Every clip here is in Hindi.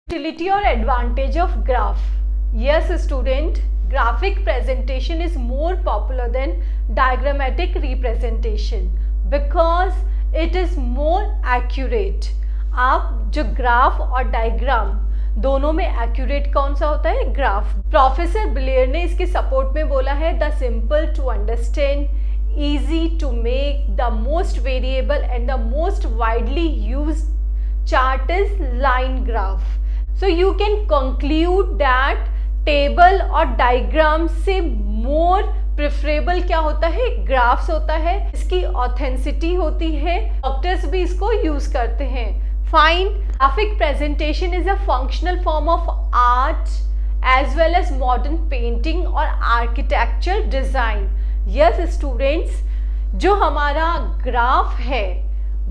Utility or advantage of graph. Yes student, graphic presentation is more popular than diagrammatic representation because it is more accurate. आप जो ग्राफ और डायग्राम दोनों में एक्यूरेट कौन सा होता है? ग्राफ. प्रोफेसर ब्लेयर ने इसके सपोर्ट में बोला है the simple to understand, easy to make, the most variable and the most widely used chart is line graph. So you can conclude that table और diagram से more preferable क्या होता है? graphs होता है. इसकी authenticity होती है. डॉक्टर्स भी इसको यूज करते हैं. Fine. Graphic presentation is a functional form of art as well as modern painting और architectural design. यस स्टूडेंट्स, जो हमारा ग्राफ है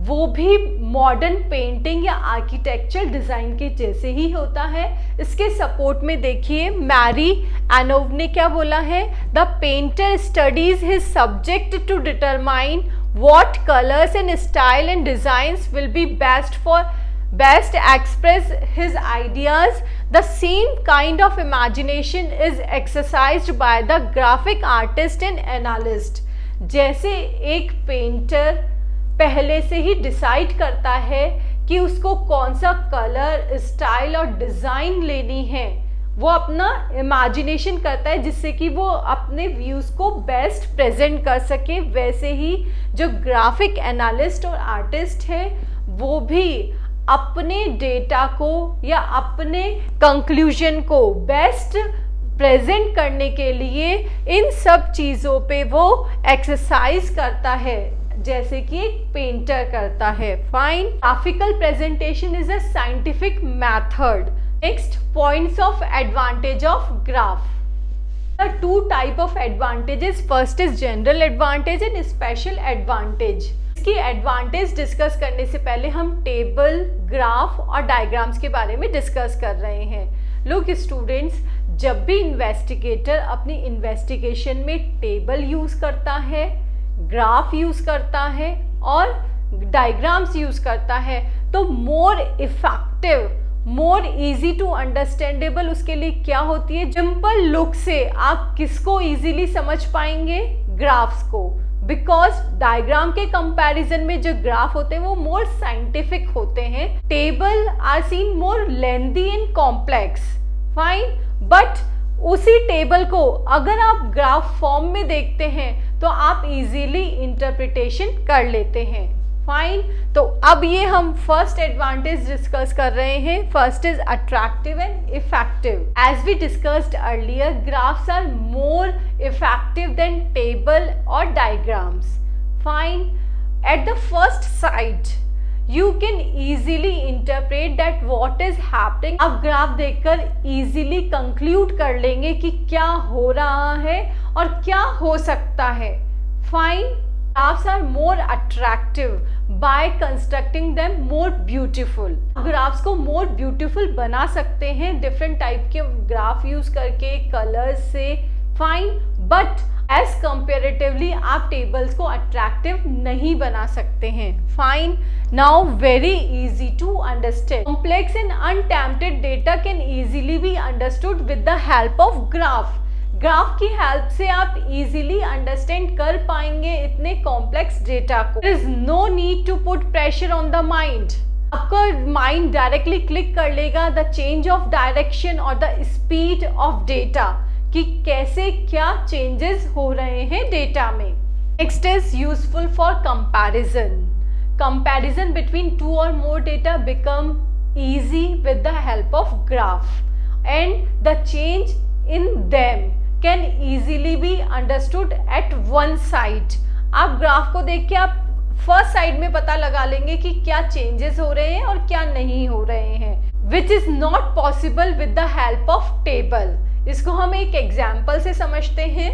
वो भी मॉडर्न पेंटिंग या आर्किटेक्चरल डिज़ाइन के जैसे ही होता है. इसके सपोर्ट में देखिए मैरी एनोव ने क्या बोला है? The painter studies his subject to determine what colours and style and designs will be best express his ideas. The same kind of imagination is exercised by the graphic artist and analyst. जैसे एक पेंटर पहले से ही डिसाइड करता है कि उसको कौन सा कलर, स्टाइल और डिज़ाइन लेनी है, वो अपना इमेजिनेशन करता है जिससे कि वो अपने व्यूज़ को बेस्ट प्रेजेंट कर सके. वैसे ही जो ग्राफिक एनालिस्ट और आर्टिस्ट है वो भी अपने डेटा को या अपने कंक्लूजन को बेस्ट प्रेजेंट करने के लिए इन सब चीज़ों पे वो एक्सरसाइज करता है जैसे कि एक पेंटर करता है. Fine. Graphical presentation is a scientific method. Next, points of advantage of graph. There are two type of advantages. First is general advantage and special advantage. इसकी एडवांटेज डिस्कस करने से पहले हम टेबल, ग्राफ और डायग्राम्स के बारे में डिस्कस कर रहे हैं. लोग स्टूडेंट्स, जब भी इन्वेस्टिगेटर अपनी इन्वेस्टिगेशन में टेबल यूज करता है, ग्राफ यूज करता है और डायग्राम्स यूज करता है तो more effective, more easy to understandable उसके लिए क्या होती है? सिंपल लुक से आप किसको इजीली समझ पाएंगे? ग्राफ्स को. बिकॉज डायग्राम के कंपैरिजन में जो ग्राफ होते हैं वो मोर साइंटिफिक होते हैं. Table are seen more lengthy and complex. Fine. But उसी टेबल को अगर आप ग्राफ फॉर्म में देखते हैं तो आप इजीली इंटरप्रिटेशन कर लेते हैं. फाइन. तो अब ये हम फर्स्ट एडवांटेज डिस्कस कर रहे हैं. First is attractive and effective. As we discussed earlier, graphs are more effective than table और diagrams. Fine. At the first sight you can easily interpret that what is happening. आप ग्राफ देखकर इजीली कंक्लूड कर लेंगे कि क्या हो रहा है और क्या हो सकता है. फाइन. Graphs are more attractive by constructing them more beautiful. Graphs को more beautiful बना सकते हैं डिफरेंट टाइप के ग्राफ यूज करके, कलर्स से. फाइन. बट एज कंपेरेटिवली आप टेबल्स को अट्रैक्टिव नहीं बना सकते हैं. Fine. Now very easy to understand. Complex and untempted data can easily be understood with the help of graph. Graph की हेल्प से आप इजीली अंडरस्टैंड कर पाएंगे इतने कॉम्प्लेक्स डेटा को. There is no need to put pressure on the mind. आपका माइंड डायरेक्टली क्लिक कर लेगा द चेंज ऑफ डायरेक्शन और द स्पीड ऑफ डेटा कि कैसे क्या चेंजेस हो रहे हैं डेटा में. Next is useful for comparison. Comparison between two और more data become easy with the help of graph and the change in them can easily be understood at one side. आप ग्राफ को देख के आप फर्स्ट साइड में पता लगा लेंगे कि क्या चेंजेस हो रहे हैं और क्या नहीं हो रहे हैं, which is not possible with the help of table. इसको हम एक एग्जाम्पल से समझते हैं.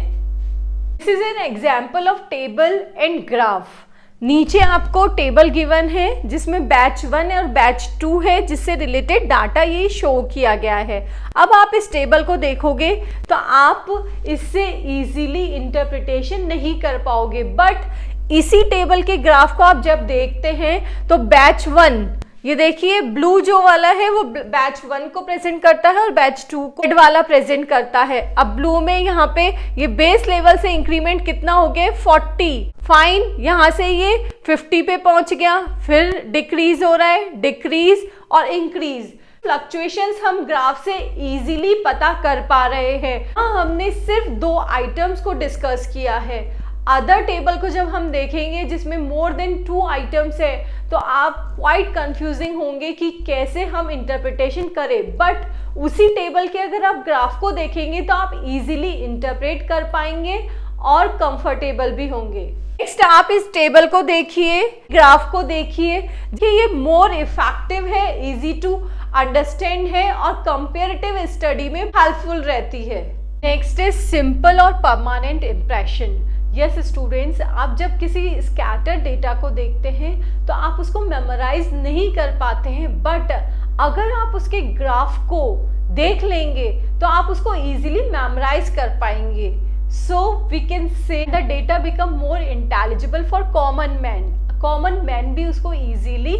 This is an example of table and graph. नीचे आपको टेबल गिवन है जिसमें बैच 1 और बैच 2 है जिससे रिलेटेड डाटा ये शो किया गया है. अब आप इस टेबल को देखोगे तो आप इससे इजीली इंटरप्रिटेशन नहीं कर पाओगे. बट इसी टेबल के ग्राफ को आप जब देखते हैं तो बैच 1 ये देखिए ब्लू जो वाला है वो बैच 1 को प्रेजेंट करता है और बैच 2 को रेड वाला प्रेजेंट करता है। अब ब्लू में यहाँ पे ये बेस लेवल से इंक्रीमेंट कितना हो गया 40, फाइन, यहाँ से ये 50 पे पहुंच गया, फिर डिक्रीज हो रहा है, डिक्रीज और इंक्रीज। फ्लक्चुएशंस हम ग्राफ से इजीली पता कर पा रहे हैं। हमने सिर्फ 2 आइटम्स को डिस्कस किया है। अदर टेबल को जब हम देखेंगे जिसमें मोर देन 2 आइटम्स है तो आप क्वाइट कंफ्यूजिंग होंगे कि कैसे हम इंटरप्रिटेशन करें, बट उसी टेबल के अगर आप ग्राफ को देखेंगे तो आप इजीली इंटरप्रेट कर पाएंगे और कंफर्टेबल भी होंगे। नेक्स्ट आप इस टेबल को देखिए, ग्राफ को देखिए कि ये मोर इफेक्टिव है, इजी टू अंडरस्टैंड है और कंपेरेटिव स्टडी में हेल्पफुल रहती है। नेक्स्ट इज सिंपल और परमानेंट इंप्रेशन। यस स्टूडेंट्स, आप जब किसी स्कैटर डेटा को देखते हैं तो आप उसको मेमोराइज नहीं कर पाते हैं, बट अगर आप उसके ग्राफ को देख लेंगे तो आप उसको इजीली मेमोराइज कर पाएंगे। So we can say the data become more intelligible for common man. Common man भी उसको इजीली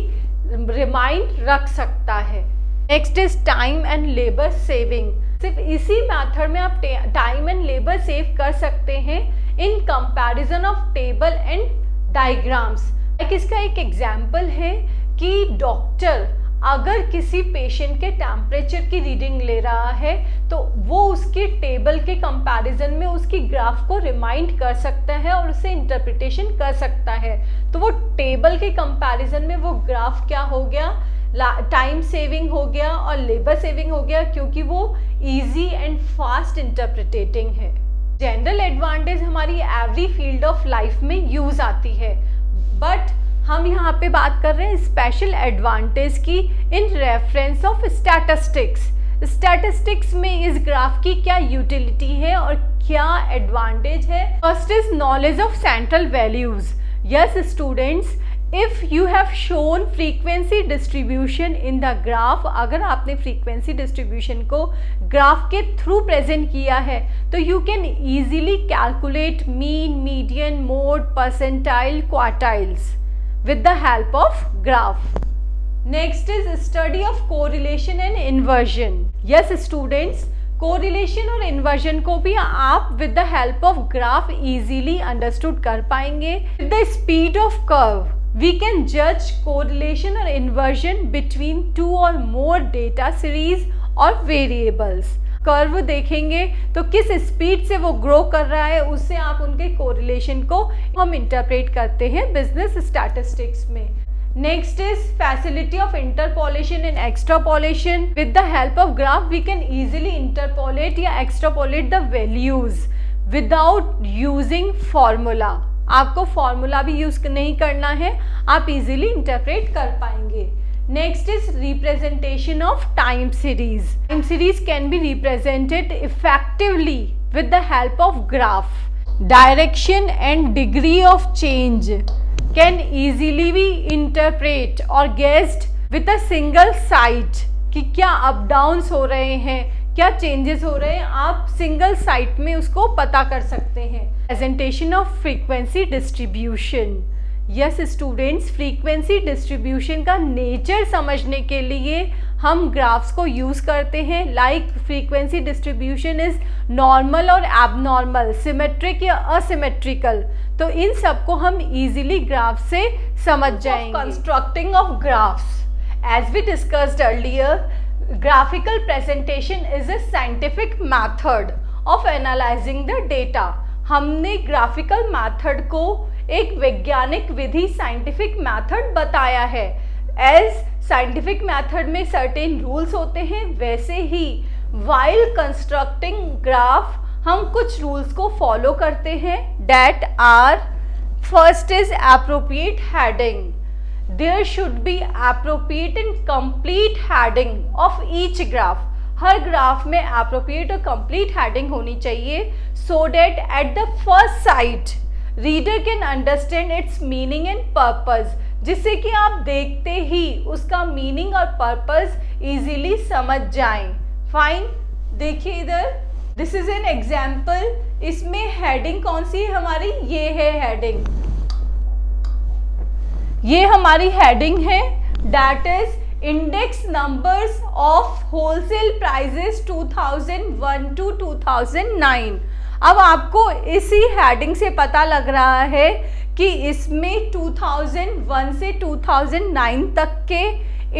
रिमाइंड रख सकता है। Next is time and labour saving. सिर्फ इसी मेथड में आप टाइम एंड लेबर सेव कर सकते हैं in comparison of table and diagrams. इसका एक एग्जाम्पल है कि डॉक्टर अगर किसी पेशेंट के टेम्परेचर की रीडिंग ले रहा है तो वो उसके टेबल के कंपैरिजन में उसकी ग्राफ को रिमाइंड कर सकता है और उसे इंटरप्रिटेशन कर सकता है। तो वो टेबल के कंपैरिजन में वो ग्राफ क्या हो गया, टाइम सेविंग हो गया और लेबर सेविंग हो गया, क्योंकि वो इजी एंड फास्ट इंटरप्रिटेटिंग है। जनरल एडवांटेज हमारी एवरी फील्ड ऑफ लाइफ में यूज आती है, बट हम यहाँ पे बात कर रहे हैं स्पेशल एडवांटेज की in reference of statistics. Statistics में इस ग्राफ की क्या यूटिलिटी है और क्या एडवांटेज है। First is knowledge of central values. Yes students, if you have shown frequency distribution in the graph, अगर आपने फ्रीक्वेंसी डिस्ट्रीब्यूशन को ग्राफ के थ्रू प्रेजेंट किया है तो you can easily calculate mean, median, mode, percentile, quartiles with the help of graph. Next is study of correlation and inversion. Yes students, correlation और inversion को भी आप with the help of graph easily understood कर पाएंगे. With the speed of curve, we can judge correlation or inversion between 2 or more data series और variables. कर्व देखेंगे तो किस स्पीड से वो ग्रो कर रहा है, उससे आप उनके कोरिलेशन को हम इंटरप्रेट करते हैं बिजनेस स्टैटिस्टिक्स में। Next is facility of interpolation and extrapolation. With the help of graph we can easily interpolate या extrapolate the values without using formula. आपको फॉर्मूला भी यूज नहीं करना है, आप इजीली इंटरप्रेट कर पाएंगे। Next is representation of time series. Time series can be represented effectively with the help of graph. Direction and degree of change can easily be interpreted or guessed with a single sight कि क्या अप डाउन्स हो रहे हैं, क्या चेंजेस हो रहे हैं, आप सिंगल साइट में उसको पता कर सकते हैं। Presentation of frequency distribution. Yes students, frequency distribution का नेचर समझने के लिए हम ग्राफ्स को यूज़ करते हैं। Like frequency distribution is normal और एबनॉर्मल, सिमेट्रिक या असिमेट्रिकल, तो इन सब को हम इजीली ग्राफ से समझ जाएंगे। Constructing of graphs, as we discussed earlier, graphical presentation is a scientific method of analysing the data. हमने ग्राफिकल मैथड को एक वैज्ञानिक विधि, साइंटिफिक मेथड बताया है। एज साइंटिफिक मेथड में सर्टेन रूल्स होते हैं, वैसे ही वाइल कंस्ट्रक्टिंग ग्राफ हम कुछ रूल्स को फॉलो करते हैं। That are, first is appropriate heading. There should be appropriate and complete heading of each graph. हर ग्राफ में एप्रोप्रिएट और कंप्लीट हेडिंग होनी चाहिए, so that at the first sight reader can understand its meaning and purpose, जिससे कि आप देखते ही उसका मीनिंग और पर्पस इजीली समझ जाएं। फाइन, देखिए इधर, दिस इज एन एग्जाम्पल। इसमें हेडिंग कौन सी है हमारी, ये है हेडिंग, ये हमारी हेडिंग है। that is index numbers of wholesale prices 2001 to 2009। अब आपको इसी हेडिंग से पता लग रहा है कि इसमें 2001 से 2009 तक के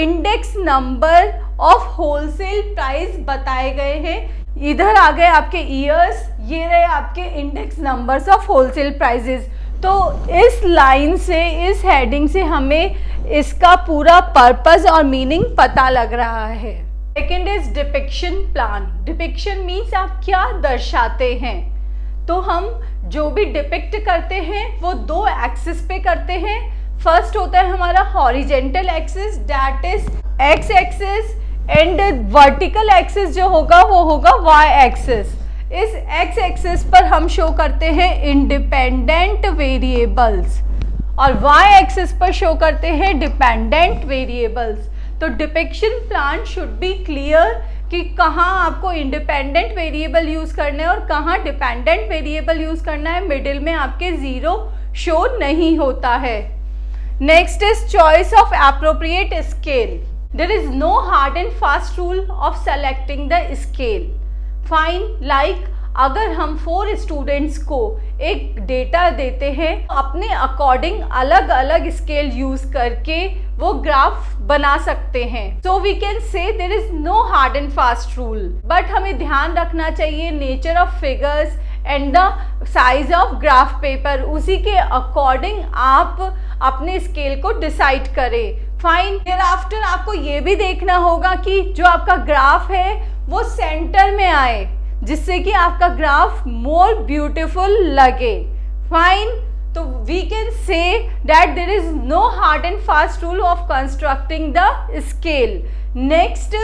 index number of wholesale price बताए गए हैं। इधर आ गए आपके ईयर्स, ये रहे आपके index numbers of wholesale prices. तो इस लाइन से, इस हेडिंग से हमें इसका पूरा पर्पस और मीनिंग पता लग रहा है। Second is depiction plan. Depiction means आप क्या दर्शाते हैं। तो हम जो भी डिपिक्ट करते हैं वो दो एक्सिस पे करते हैं। फर्स्ट होता है हमारा horizontal axis, that is x axis, and vertical axis जो होगा वो होगा वाई एक्सिस। इस एक्स एक्सिस पर हम शो करते हैं इंडिपेंडेंट वेरिएबल्स और वाई एक्सिस पर शो करते हैं डिपेंडेंट वेरिएबल्स। तो depiction plan should be clear कि कहाँ आपको इंडिपेंडेंट वेरिएबल यूज करना है और कहाँ डिपेंडेंट वेरिएबल यूज करना है। मिडिल में आपके जीरो शो नहीं होता है। Next is choice of appropriate scale. There is no hard and fast rule of selecting the scale. Fine, like अगर हम 4 स्टूडेंट्स को एक डेटा देते हैं, अपने अकॉर्डिंग अलग अलग स्केल यूज करके वो ग्राफ बना सकते हैं। So we can say there is no hard and fast rule, but हमें ध्यान रखना चाहिए nature of figures and the size of graph paper, उसी के अकॉर्डिंग आप अपने स्केल को डिसाइड करें। फाइन, देयर आफ्टर आपको ये भी देखना होगा कि जो आपका ग्राफ है वो सेंटर में आए, जिससे कि आपका ग्राफ मोर ब्यूटीफुल लगे। फाइन, तो we can say that there is no hard and fast rule of constructing the scale. Next,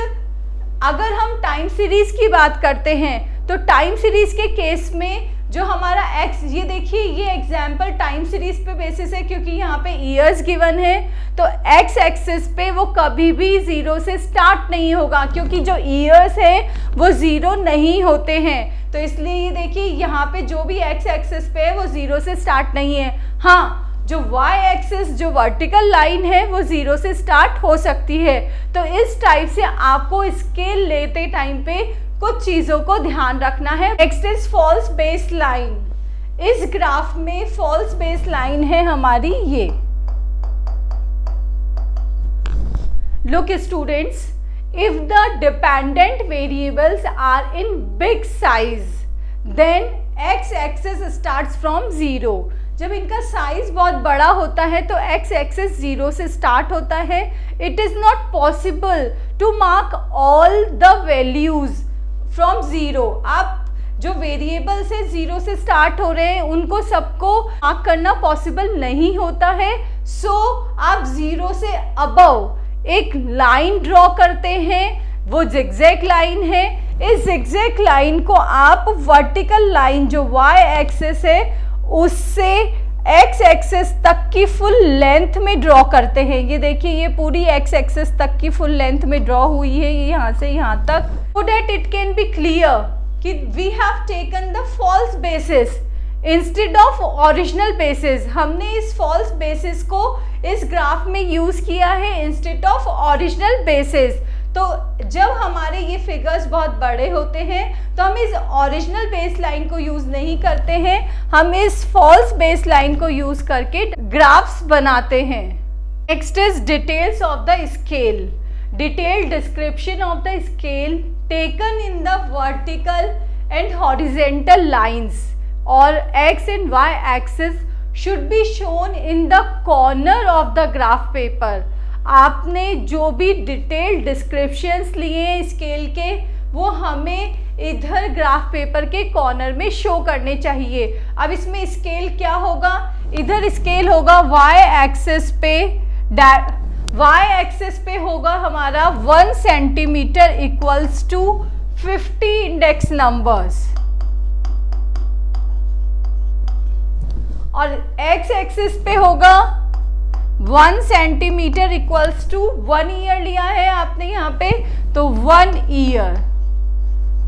अगर हम टाइम सीरीज की बात करते हैं तो टाइम सीरीज के केस में जो हमारा एक्स, ये देखिए ये एग्जाम्पल टाइम सीरीज पे बेसिस है क्योंकि यहाँ पे ईयर्स गिवन है। तो एक्स एक्सिस पे वो कभी भी जीरो से स्टार्ट नहीं होगा क्योंकि जो ईयर्स है वो जीरो नहीं होते हैं। तो इसलिए ये देखिए यहाँ पे जो भी एक्स एक्सिस पे है वो जीरो से स्टार्ट नहीं है। हाँ, जो वाई एक्सिस, जो वर्टिकल लाइन है वो जीरो से स्टार्ट हो सकती है। तो इस टाइप से आपको स्केल लेते टाइम पे कुछ चीजों को ध्यान रखना है। Next is false base line. इस ग्राफ में फॉल्स बेस लाइन है हमारी ये। Look students, if the dependent variables are in big size then X axis starts from zero. जब इनका साइज बहुत बड़ा होता है तो एक्स एक्सिस जीरो से स्टार्ट होता है। It is not possible to mark all the values from zero. आप जो वेरिएबल से जीरो से स्टार्ट हो रहे हैं उनको सबको मार्क करना पॉसिबल नहीं होता है। सो आप जीरो से अबव एक लाइन ड्रॉ करते हैं, वो जिगजैग लाइन है। इस जिगजैग लाइन को आप वर्टिकल लाइन जो वाई एक्सिस है उससे एक्स एक्सिस तक की फुल लेंथ में ड्रॉ करते हैं। ये देखिए ये पूरी एक्स एक्सिस तक की फुल लेंथ में ड्रॉ हुई है, ये यहाँ से यहाँ तक। So that it can be clear कि we have taken the false basis instead of original basis. हमने इस फॉल्स बेसिस को इस ग्राफ में यूज किया है इंस्टेड ऑफ ओरिजिनल बेसिस। तो जब हमारे ये फिगर्स बहुत बड़े होते हैं तो हम इस ओरिजिनल बेस लाइन को यूज नहीं करते हैं, हम इस फॉल्स बेस लाइन को यूज करके ग्राफ्स बनाते हैं। Next is details of the scale. Detailed description of the scale taken in the vertical and horizontal lines और X and Y axis should be shown in the corner of the graph paper. आपने जो भी डिटेल्ड डिस्क्रिप्शंस लिए हैं स्केल के वो हमें इधर ग्राफ पेपर के कॉर्नर में शो करने चाहिए। अब इसमें स्केल क्या होगा, इधर स्केल होगा वाई एक्सिस पे, वाई एक्सिस पे होगा हमारा 1 centimetre equals to 50 index numbers और एक्स एक्सिस पे होगा 1 सेंटीमीटर इक्वल्स टू 1 ईयर लिया है आपने यहाँ पे, तो 1 ईयर।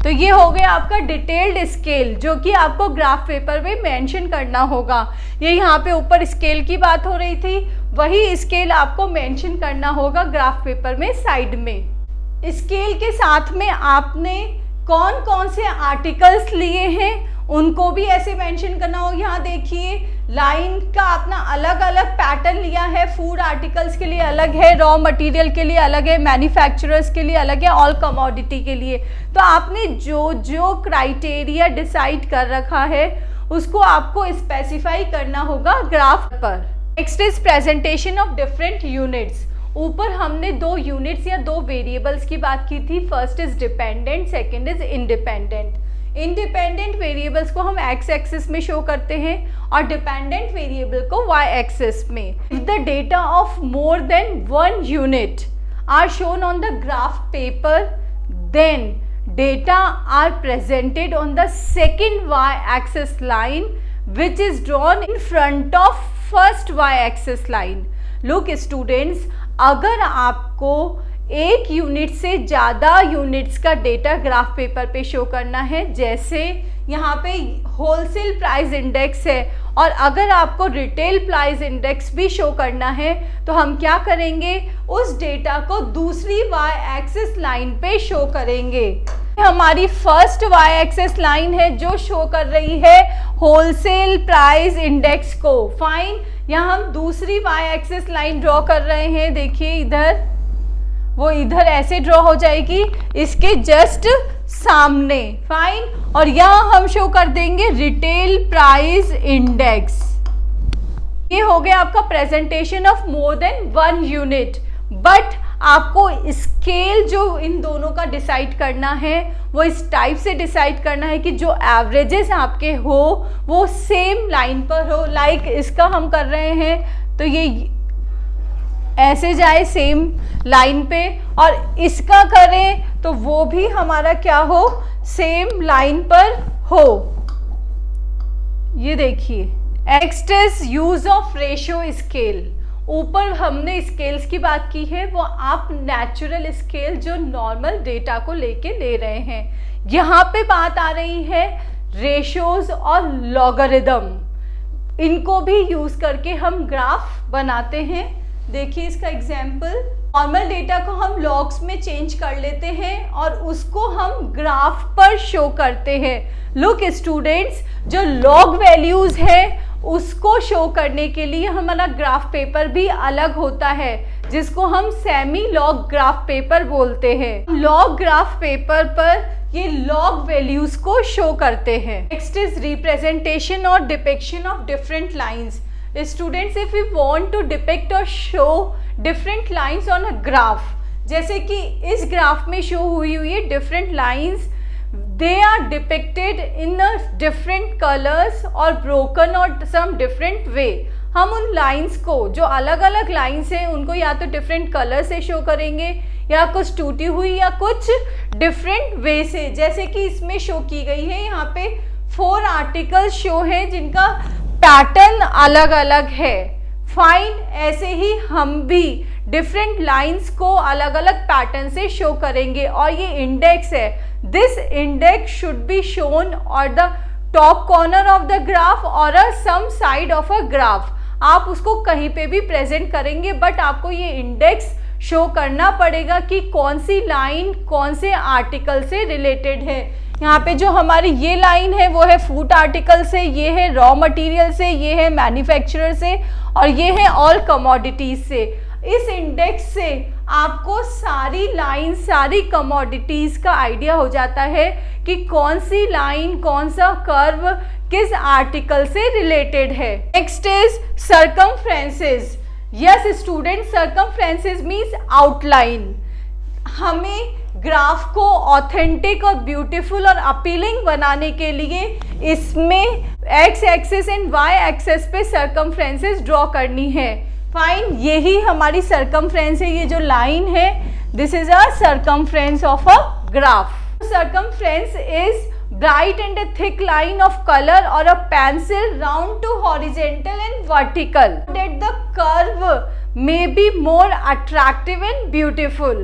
तो ये हो गया आपका डिटेल्ड स्केल जो कि आपको ग्राफ पेपर में मेंशन करना होगा। ये यहाँ पे ऊपर स्केल की बात हो रही थी, वही स्केल आपको मेंशन करना होगा ग्राफ पेपर में साइड में। स्केल के साथ में आपने कौन कौन से आर्टिकल्स लिए हैं उनको भी ऐसे मेंशन करना होगा। यहाँ देखिए लाइन का अपना अलग अलग पैटर्न लिया है, फूड आर्टिकल्स के लिए अलग है, रॉ मटेरियल के लिए अलग है, मैन्युफैक्चरर्स के लिए अलग है, ऑल कमोडिटी के लिए। तो आपने जो जो क्राइटेरिया डिसाइड कर रखा है उसको आपको स्पेसिफाई करना होगा ग्राफ पर। Next is presentation of different units. ऊपर हमने दो यूनिट्स या दो वेरिएबल्स की बात की थी, first is dependent, second is independent. Independent variables को हम एक्स एक्सिस में शो करते हैं और डिपेंडेंट वेरिएबल को वाई एक्सिस में। If the data of more than one unit are shown on the graph paper then data are presented on the second y-axis line which is drawn in front of first y-axis line. Look students, अगर आपको एक यूनिट से ज़्यादा यूनिट्स का डेटा ग्राफ पेपर पे शो करना है, जैसे यहाँ पे होलसेल प्राइस इंडेक्स है और अगर आपको रिटेल प्राइस इंडेक्स भी शो करना है, तो हम क्या करेंगे, उस डेटा को दूसरी वाई एक्सिस लाइन पे शो करेंगे। हमारी फर्स्ट वाई एक्सिस लाइन है जो शो कर रही है होलसेल प्राइस इंडेक्स को। फाइन, यहाँ हम दूसरी वाई एक्सिस लाइन ड्रॉ कर रहे हैं, देखिए इधर, वो इधर ऐसे ड्रॉ हो जाएगी इसके जस्ट सामने। फाइन, और यहाँ हम शो कर देंगे रिटेल प्राइस इंडेक्स। ये हो गया आपका presentation of more than one unit. But आपको स्केल जो इन दोनों का डिसाइड करना है वो इस टाइप से डिसाइड करना है कि जो एवरेजेस आपके हो वो सेम लाइन पर हो। लाइक इसका हम कर रहे हैं तो ये ऐसे जाए सेम लाइन पे, और इसका करें तो वो भी हमारा क्या हो, सेम लाइन पर हो। ये देखिए, next is use of ratio scale. ऊपर हमने स्केल्स की बात की है, वो आप नेचुरल स्केल जो नॉर्मल डेटा को लेके ले रहे हैं। यहाँ पे बात आ रही है रेशियोज और लॉगरिदम, इनको भी यूज करके हम ग्राफ बनाते हैं। देखिए इसका एग्जाम्पल, नॉर्मल डेटा को हम लॉग्स में चेंज कर लेते हैं और उसको हम ग्राफ पर शो करते हैं। लुक स्टूडेंट्स, जो लॉग वैल्यूज है उसको शो करने के लिए हमारा ग्राफ पेपर भी अलग होता है, जिसको हम सेमी लॉग ग्राफ पेपर बोलते हैं। लॉग ग्राफ पेपर पर ये लॉग वैल्यूज को शो करते हैं। नेक्स्ट इज रिप्रेजेंटेशन और depiction of different lines. Students, if you want to depict और show different lines on a graph, जैसे कि इस ग्राफ में शो हुई है different lines, they are depicted in a different colors or broken or some different way। हम उन लाइंस को, जो अलग अलग लाइंस हैं, उनको या तो डिफरेंट कलर से शो करेंगे या कुछ टूटी हुई या कुछ डिफरेंट वे से, जैसे कि इसमें शो की गई है। यहाँ पे 4 आर्टिकल्स शो हैं जिनका पैटर्न अलग अलग है। फाइन, ऐसे ही हम भी डिफरेंट लाइंस को अलग अलग पैटर्न से शो करेंगे। और ये इंडेक्स है, this index should be shown और the top corner of the graph और some side of a graph. आप उसको कहीं पे भी प्रेजेंट करेंगे, बट आपको ये इंडेक्स शो करना पड़ेगा कि कौन सी लाइन कौन से आर्टिकल से रिलेटेड है। यहाँ पे जो हमारी ये लाइन है वो है फूड आर्टिकल से, ये है रॉ मटेरियल से, ये है मैन्युफैक्चरर से, और ये है ऑल कमोडिटीज से। इस इंडेक्स से आपको सारी लाइन, सारी कमोडिटीज का आइडिया हो जाता है कि कौन सी लाइन, कौन सा कर्व किस आर्टिकल से रिलेटेड है। Next is circumferences. Yes student, circumferences means outline. हमें ग्राफ को ऑथेंटिक और ब्यूटीफुल और अपीलिंग बनाने के लिए इसमें X axis and Y axis पे सर्कमफ्रेंसेस ड्रॉ करनी है। फाइन, यही हमारी सर्कमफ्रेंस है। ये जो लाइन है, this is a circumference of a graph. Circumference is bright and a thick line of color or a pencil round to horizontal and vertical, that the curve may be more attractive and beautiful.